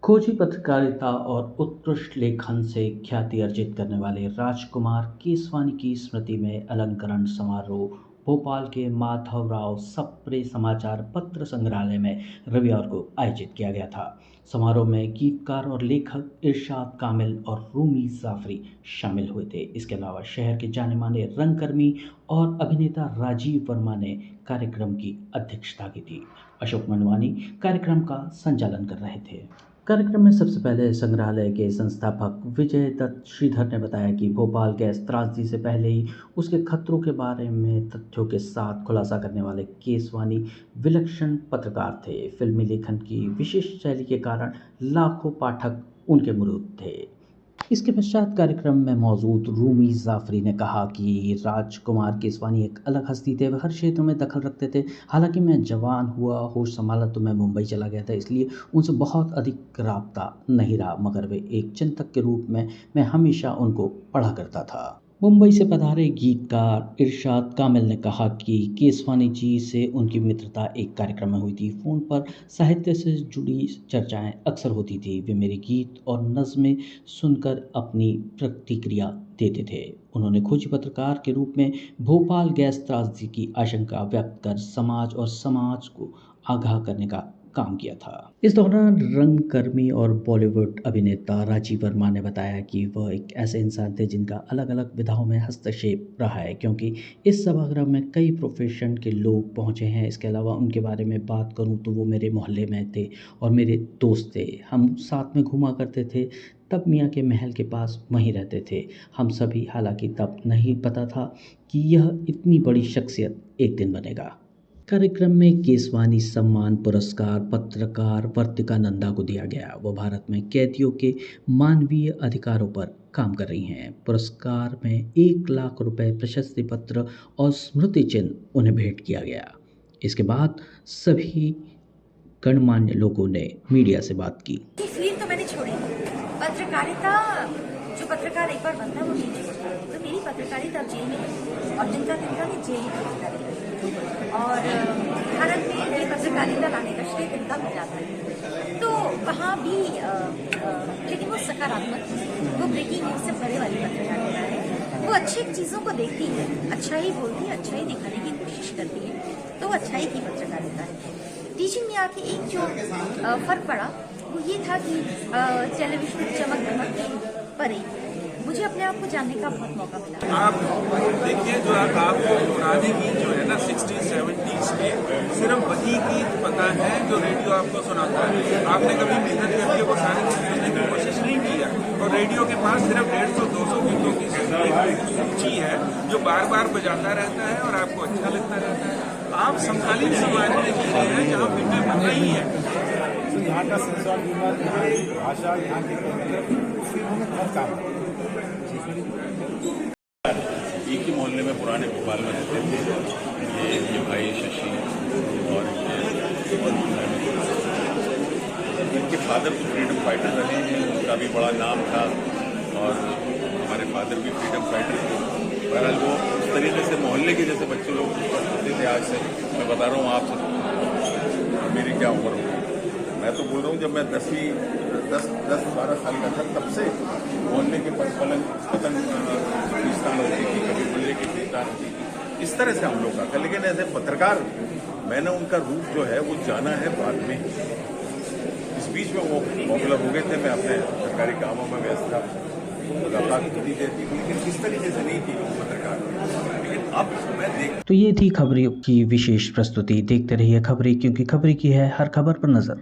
खोजी पत्रकारिता और उत्कृष्ट लेखन से ख्याति अर्जित करने वाले राजकुमार केसवानी की स्मृति में अलंकरण समारोह भोपाल के माधवराव सप्रे समाचार पत्र संग्रहालय में रविवार को आयोजित किया गया था। समारोह में गीतकार और लेखक इरशाद कामिल और रूमी जाफरी शामिल हुए थे। इसके अलावा शहर के जाने माने रंगकर्मी और अभिनेता राजीव वर्मा ने कार्यक्रम की अध्यक्षता की थी। अशोक मनवानी कार्यक्रम का संचालन कर रहे थे। कार्यक्रम में सबसे पहले संग्रहालय के संस्थापक विजय दत्त श्रीधर ने बताया कि भोपाल गैस त्रासदी से पहले ही उसके खतरों के बारे में तथ्यों के साथ खुलासा करने वाले केसवानी विलक्षण पत्रकार थे। फिल्मी लेखन की विशिष्ट शैली के कारण लाखों पाठक उनके मुरीद थे। इसके पश्चात कार्यक्रम में मौजूद रूमी जाफरी ने कहा कि राजकुमार केसवानी एक अलग हस्ती थे। वह हर क्षेत्र में दखल रखते थे। हालांकि मैं जवान हुआ होश संभाला तो मैं मुंबई चला गया था, इसलिए उनसे बहुत अधिक राब्ता नहीं रहा, मगर वे एक चिंतक के रूप में मैं हमेशा उनको पढ़ा करता था। मुंबई से पधारे गीतकार इरशाद कामिल ने कहा कि केसवानी जी से उनकी मित्रता एक कार्यक्रम में हुई थी। फ़ोन पर साहित्य से जुड़ी चर्चाएं अक्सर होती थी। वे मेरे गीत और नज़में सुनकर अपनी प्रतिक्रिया देते थे। उन्होंने खोजी पत्रकार के रूप में भोपाल गैस त्रासदी की आशंका व्यक्त कर समाज को आगाह करने का काम किया था। इस दौरान रंगकर्मी और बॉलीवुड अभिनेता राजीव वर्मा ने बताया कि वह एक ऐसे इंसान थे जिनका अलग अलग विधाओं में हस्तक्षेप रहा है, क्योंकि इस सभागृह में कई प्रोफेशन के लोग पहुंचे हैं। इसके अलावा उनके बारे में बात करूं तो वो मेरे मोहल्ले में थे और मेरे दोस्त थे। हम साथ में घूमा करते थे। तब मियाँ के महल के पास वहीं रहते थे हम सभी। हालांकि तब नहीं पता था कि यह इतनी बड़ी शख्सियत एक दिन बनेगा। कार्यक्रम में केसवानी सम्मान पुरस्कार पत्रकार वर्तिका नंदा को दिया गया। वो भारत में कैदियों के मानवीय अधिकारों पर काम कर रही हैं। पुरस्कार में 1 लाख रुपए, प्रशस्ति पत्र और स्मृति चिन्ह उन्हें भेंट किया गया। इसके बाद सभी गणमान्य लोगों ने मीडिया से बात की। फील्ड तो मैंने छोड़ी, पत्रकारिता जो पत्रकार एक बार बनता है वो नहीं छोड़ता। तो मेरी पत्रकारिता जेल में है और जिनका तिनका भी जेल ही पत्रकारिता और भारत में ये पत्रकारिता लाने का श्रेय तिनका मिल जाता है। तो वहाँ भी लेकिन वो सकारात्मक, वो ब्रेकिंग न्यूज से परे वाली पत्रकारिता है। वो अच्छी चीज़ों को देखती है, अच्छा ही बोलती है, अच्छा ही दिखाने की कोशिश करती है, तो वो अच्छाई की पत्रकारिता है। टीचिंग में आके एक जो फर्क पड़ा वो ये था कि टेलीविजन की चमक दमक के परे मुझे अपने आप को जानने का बहुत मौका मिला। आप देखिए जो आपको पुराने गीत जो है ना 60s 70s के सिर्फ वही गीत पता है जो रेडियो आपको सुनाता है। आपने कभी मेहनत करके वो सारे गीत सुनने की कोशिश नहीं की है और रेडियो के पास सिर्फ 150-200 गीतों की सूची है जो बार बार बजाता रहता है और आपको अच्छा लगता रहता है। आप समकालीन समाज में जी रहे हैं जहाँ फिल्में बन रही हैं। यहाँ का सेंसर भाषा, यहाँ के फिल्मों में बहुत काम है। एक ही मोहल्ले में पुराने भोपाल में रहते थे ये भाई शशि और इनके फादर तो फ्रीडम फाइटर रहे हैं, उनका भी बड़ा नाम था और हमारे फादर भी फ्रीडम फाइटर थे। बहरहाल वो उस तरीके से मोहल्ले के जैसे बच्चे लोग होते थे। आज से मैं बता रहा हूँ आपसे मेरी क्या उम्र होगी, मैं तो बोल रहा हूँ जब मैं 10-12 साल का था तब से मोहल्ले के पतंग स्थान होती थी, कभी मोहल्ले की स्थान होती थी। इस तरह से हम लोग का था। लेकिन ऐसे पत्रकार मैंने उनका रूप जो है वो जाना है बाद में। इस बीच में वो पॉपुलर हो गए थे। मैं अपने सरकारी कामों में व्यस्त था, मुलाकात होती रहती थी, लेकिन इस तरीके से नहीं थी पत्रकार। लेकिन अब मैं देख तो ये थी खबरों की विशेष प्रस्तुति। देखते रहिए खबरें, क्योंकि खबरें की है हर खबर पर नजर।